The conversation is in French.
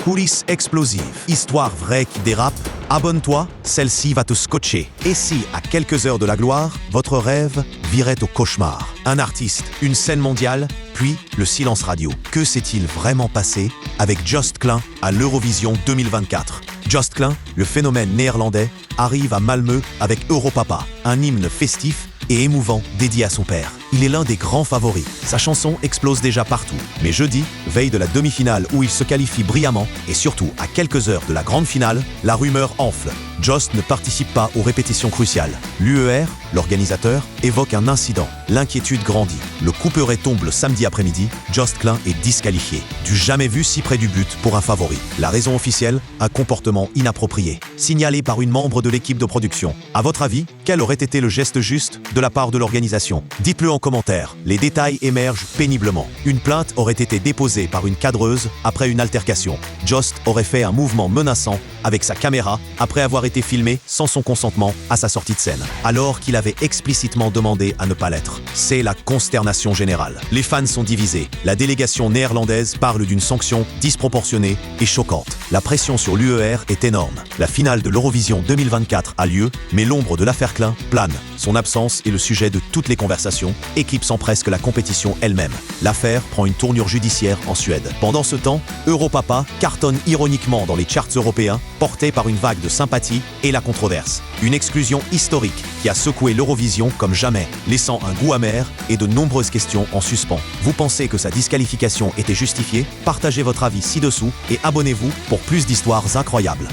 Coulisses explosives, histoire vraie qui dérape. Abonne-toi, celle-ci va te scotcher. Et si, à quelques heures de la gloire, votre rêve virait au cauchemar? Un artiste, une scène mondiale, puis le silence radio. Que s'est-il vraiment passé avec Joost Klein à l'Eurovision 2024? Joost Klein, le phénomène néerlandais, arrive à Malmö avec Europapa, un hymne festif et émouvant dédié à son père. Il est l'un des grands favoris. Sa chanson explose déjà partout. Mais jeudi, veille de la demi-finale où il se qualifie brillamment, et surtout à quelques heures de la grande finale, la rumeur enfle. Joost ne participe pas aux répétitions cruciales. L'UER, l'organisateur, évoque un incident. L'inquiétude grandit. Le couperet tombe le samedi après-midi. Joost Klein est disqualifié. Du jamais vu si près du but pour un favori. La raison officielle, un comportement inapproprié, signalé par une membre de l'équipe de production. À votre avis, quel aurait été le geste juste de la part de l'organisation? Dites-le en commentaire. Les détails émergent péniblement. Une plainte aurait été déposée par une cadreuse après une altercation. Joost aurait fait un mouvement menaçant avec sa caméra après avoir été filmé sans son consentement à sa sortie de scène, alors qu'il avait explicitement demandé à ne pas l'être. C'est la consternation générale. Les fans sont divisés. La délégation néerlandaise parle d'une sanction disproportionnée et choquante. La pression sur l'UER est énorme. La finale de l'Eurovision 2024 a lieu, mais l'ombre de l'affaire Klein plane. Son absence est le sujet de toutes les conversations, éclipsant presque la compétition elle-même. L'affaire prend une tournure judiciaire en Suède. Pendant ce temps, Europapa cartonne ironiquement dans les charts européens, porté par une vague de sympathie et la controverse. Une exclusion historique qui a secoué l'Eurovision comme jamais, laissant un goût amer et de nombreuses questions en suspens. Vous pensez que sa disqualification était justifiée? Partagez votre avis ci-dessous et abonnez-vous pour plus d'histoires incroyables.